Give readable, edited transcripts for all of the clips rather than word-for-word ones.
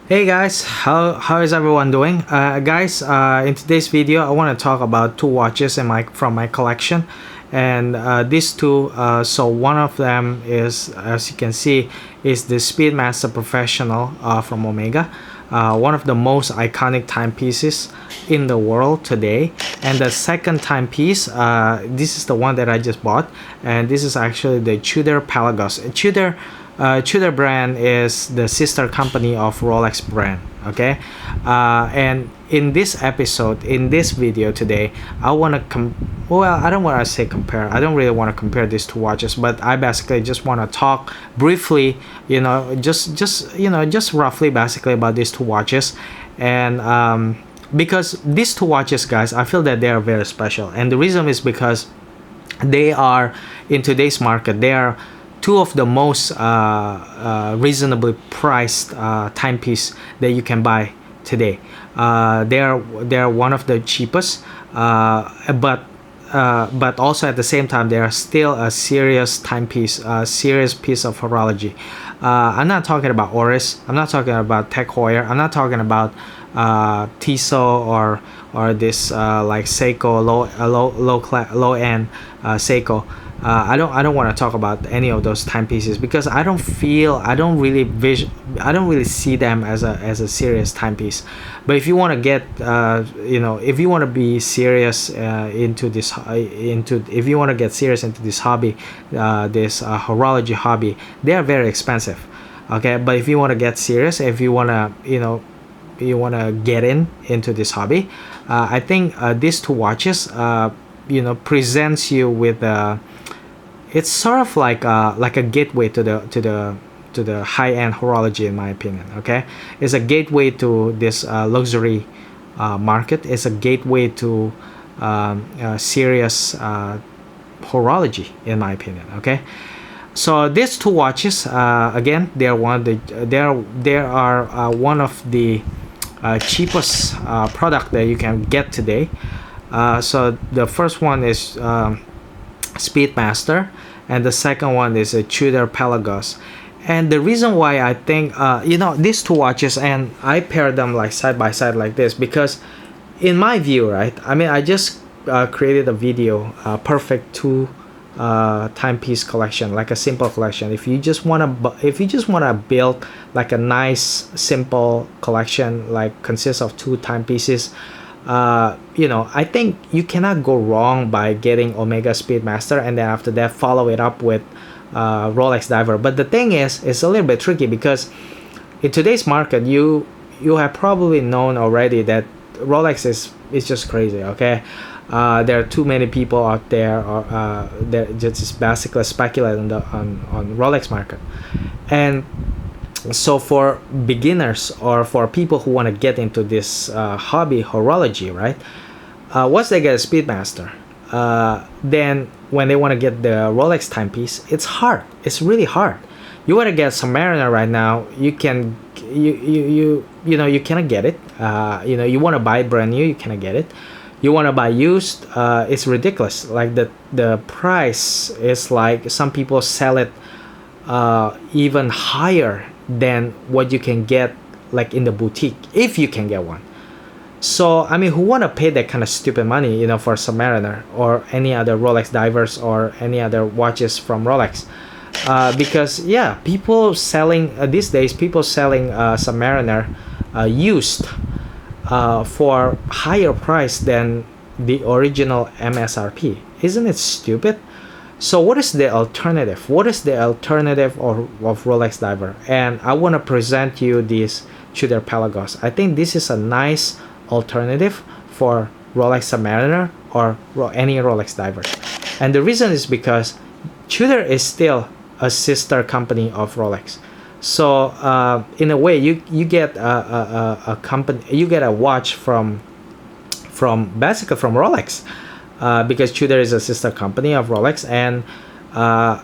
Hey guys, how is everyone doing? Guys, in today's video, I want to talk about two watches from my collection, and these two. So one of them is, as you can see, is the Speedmaster Professional from Omega, one of the most iconic timepieces in the world today. And the second timepiece, this is the one that I just bought, and this is actually the Tudor Pelagos. Tudor brand is the sister company of Rolex brand. Okay, and in this episode, in this video today, I want to I don't want to say compare. I don't really want to compare these two watches, but I basically just want to talk briefly, just roughly, basically, about these two watches, and because these two watches, guys, I feel that they are very special, and the reason is because they are, in today's market, they are two of the most reasonably priced timepiece that you can buy today. They are one of the cheapest, but also at the same time they are still a serious timepiece, a serious piece of horology. I'm not talking about Oris. I'm not talking about Tech Heuer. I'm not talking about Tissot or this like Seiko low end Seiko. I don't want to talk about any of those timepieces because I don't really see them as a serious timepiece. But if you want to get if you want to be serious if you want to get serious into this hobby, this horology hobby, they are very expensive. Okay, but if you want to get serious, if you want to get into this hobby, I think these two watches presents you with it's sort of like a gateway to the high-end horology, in my opinion. Okay, it's a gateway to this luxury market. It's a gateway to serious horology, in my opinion. Okay, so these two watches, again, they are one of the cheapest product that you can get today. So the first one is Speedmaster, and the second one is a Tudor Pelagos. And the reason why I think these two watches, and I pair them like side by side like this, because in my view, right, I mean, I just created a video, perfect two timepiece collection, like a simple collection. If you just want to build like a nice simple collection, like consists of two timepieces, I think you cannot go wrong by getting Omega Speedmaster, and then after that follow it up with Rolex Diver. But the thing is, it's a little bit tricky because in today's market, you have probably known already that Rolex is just crazy. Okay, there are too many people out there, they're just basically speculating on Rolex market. And so for beginners or for people who want to get into this hobby, horology, right, once they get a Speedmaster, then when they want to get the Rolex timepiece, it's hard. It's really hard. You want to get Submariner right now, you cannot get it. You want to buy brand new, you cannot get it. You want to buy used, it's ridiculous. Like the price is like, some people sell it even higher than what you can get like in the boutique, if you can get one. So I mean, who want to pay that kind of stupid money, for Submariner or any other Rolex Divers or any other watches from Rolex? Because yeah, people selling these days, Submariner used for higher price than the original MSRP. Isn't it stupid? So what is the alternative? What is the alternative of Rolex Diver? And I want to present you this Tudor Pelagos. I think this is a nice alternative for Rolex Submariner or any Rolex Diver. And the reason is because Tudor is still a sister company of Rolex. So in a way, you get a company, you get a watch from basically from Rolex. Because Tudor is a sister company of Rolex, and I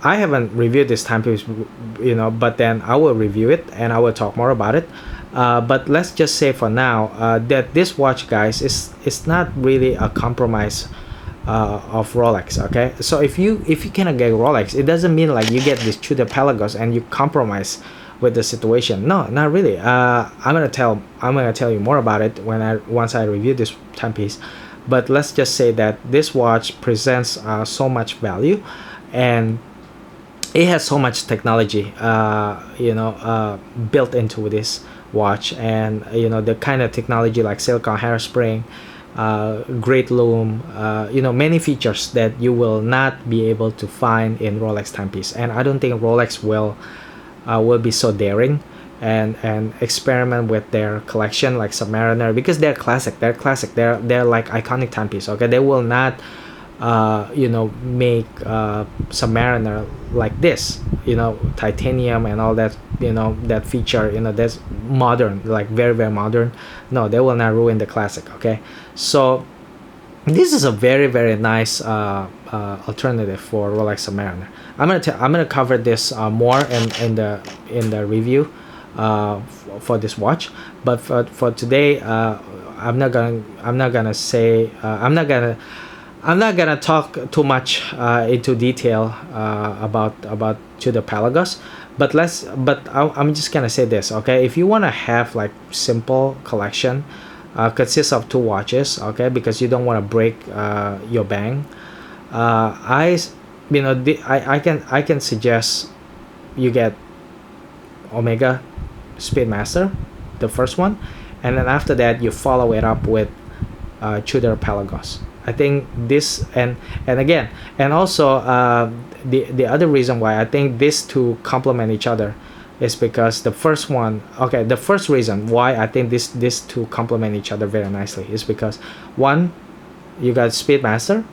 haven't reviewed this timepiece, but then I will review it and I will talk more about it. But let's just say for now that this watch, guys, is not really a compromise of Rolex. Okay, so if you cannot get Rolex, it doesn't mean like you get this Tudor Pelagos and you compromise with the situation. No, not really. I'm gonna tell you more about it once I review this timepiece. But let's just say that this watch presents so much value, and it has so much technology, built into this watch, and the kind of technology like silicone hairspring, great loom, many features that you will not be able to find in Rolex timepiece. And I don't think Rolex will be so daring and experiment with their collection like Submariner, because they're classic. They're like iconic timepiece. Okay, they will not make Submariner like this, titanium and all that, that feature, that's modern, like very, very modern. No, they will not ruin the classic. Okay, so this is a very, very nice alternative for Rolex Submariner. I'm gonna cover this more in the review for this watch, but for today, I'm not gonna talk too much into detail about Tudor Pelagos, but I'm just gonna say this. Okay, if you want to have like simple collection, consists of two watches. Okay, because you don't want to break your bank. I can suggest you get Omega Speedmaster, the first one, and then after that you follow it up with Tudor Pelagos. I think this, and again, and also the other reason why I think these two complement each other is because the first reason why I think these two complement each other very nicely is because, one, you got Speedmaster.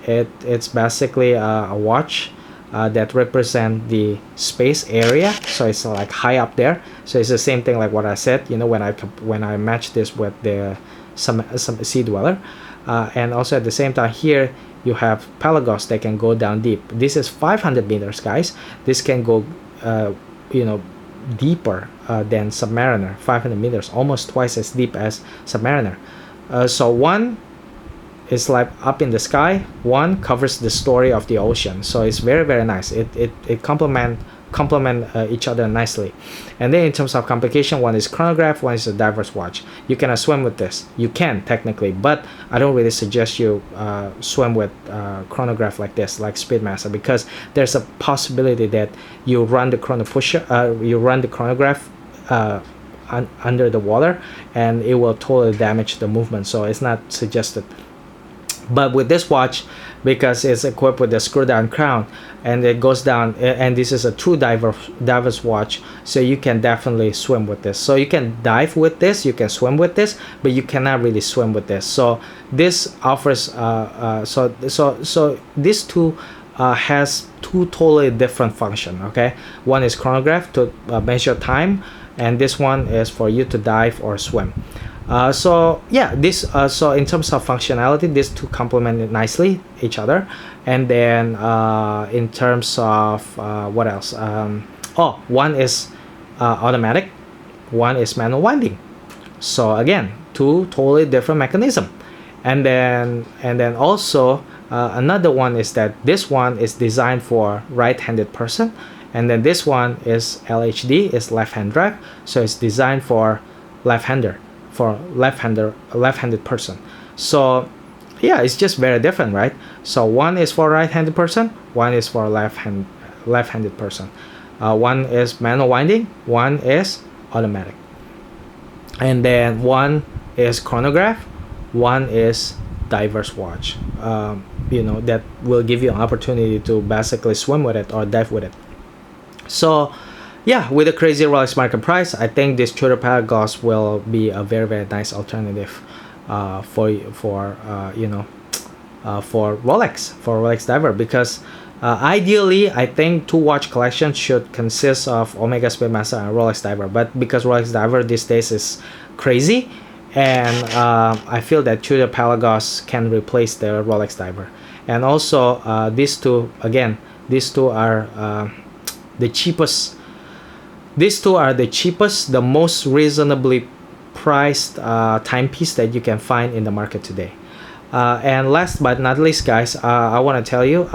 It's basically a watch that represent the space area, so it's like high up there. So it's the same thing like what I said, when I match this with the some Sea Dweller, and also at the same time here you have Pelagos that can go down deep. This is 500 meters, guys. This can go deeper than Submariner. 500 meters, almost twice as deep as Submariner. So one is like up in the sky, one covers the story of the ocean, so it's very, very nice. It complement each other nicely. And then in terms of complication, one is chronograph, one is a diver's watch. You cannot swim with this. You can technically, but I don't really suggest you swim with chronograph like this, like Speedmaster, because there's a possibility that you run the chronograph under the water, and it will totally damage the movement, so it's not suggested. But with this watch, because it's equipped with a screw down crown and it goes down, and this is a true diver's watch, so you can definitely swim with this. So you can dive with this, you can swim with this, but you cannot really swim with this. So this offers so these two has two totally different function. Okay, one is chronograph to measure time, and this one is for you to dive or swim. So in terms of functionality, these two complement nicely each other. And then in terms of what else? One is automatic, one is manual winding. So again, two totally different mechanism. And then also another one is that this one is designed for right-handed person, and then this one is LHD, is left-hand drive, so it's designed for left-hander. For left-handed person. So yeah, it's just very different, right? So one is for right-handed person, one is for left-handed person. One is manual winding, one is automatic, and then one is chronograph, one is diver's watch. That will give you an opportunity to basically swim with it or dive with it. So yeah, with the crazy Rolex market price, I think this Tudor Pelagos will be a very, very nice alternative for Rolex diver, because ideally I think two watch collection should consist of Omega Speedmaster and Rolex diver, but because Rolex diver these days is crazy, and I feel that Tudor Pelagos can replace the Rolex diver. And also these two are the cheapest. These two are the cheapest, the most reasonably priced timepiece that you can find in the market today. And last but not least, guys, I want to tell you,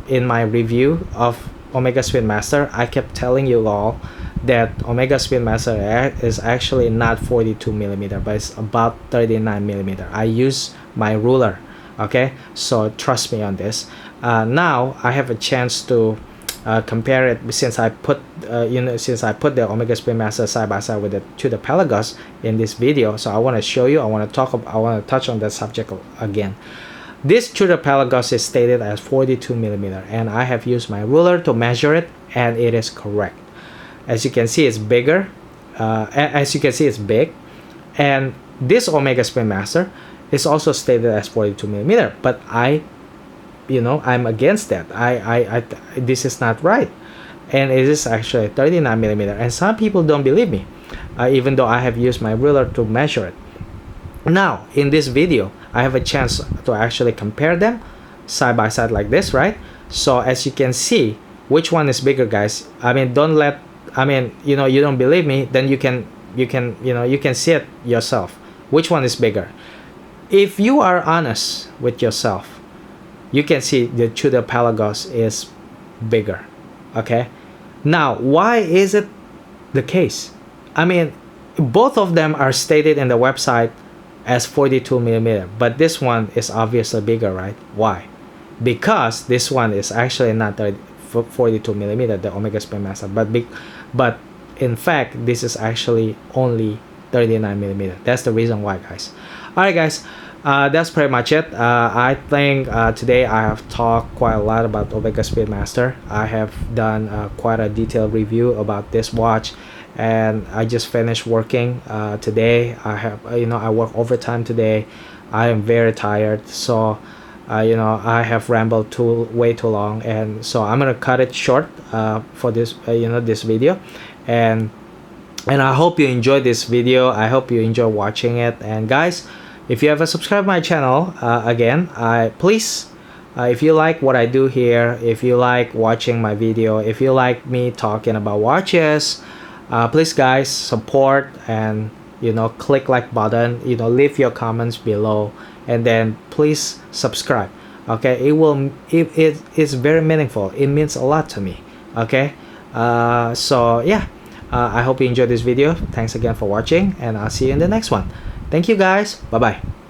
in my review of Omega Speedmaster, I kept telling you all that Omega Speedmaster is actually not 42 millimeter, but it's about 39 millimeter. I use my ruler, okay? So trust me on this. Now I have a chance to compare it, since I put since I put the Omega Speedmaster side by side with the Tudor Pelagos in this video. So I want to show you, I want to touch on that subject again. This Tudor Pelagos is stated as 42 millimeter, and I have used my ruler to measure it, and it is correct. As you can see, it's bigger. As you can see, it's big. And this Omega Speedmaster is also stated as 42 millimeter, but I'm against that. This is not right, and it is actually 39 millimeter. And some people don't believe me, even though I have used my ruler to measure it. Now, in this video, I have a chance to actually compare them side by side like this, right? So as you can see, which one is bigger, guys? I mean, you don't believe me, then you can see it yourself. Which one is bigger? If you are honest with yourself, you can see the Tudor Pelagos is bigger, okay? Now, why is it the case? I mean, both of them are stated in the website as 42 millimeter, but this one is obviously bigger, right? Why? Because this one is actually not 42 millimeter, the Omega Speedmaster, but in fact this is actually only 39 millimeter. That's the reason why, guys. All right, guys, that's pretty much it. I think today I have talked quite a lot about Omega Speedmaster. I have done quite a detailed review about this watch, and I just finished working today. I work overtime today. I am very tired, so I have rambled way too long, and so I'm gonna cut it short for this this video. And I hope you enjoyed this video. I hope you enjoy watching it. And guys, if you haven't subscribed my channel, again, please, if you like what I do here, if you like watching my video, if you like me talking about watches, please guys, support and click like button, leave your comments below, and then please subscribe. Okay, it is very meaningful. It means a lot to me. Okay, so yeah, I hope you enjoyed this video. Thanks again for watching, and I'll see you in the next one. Thank you, guys. Bye bye.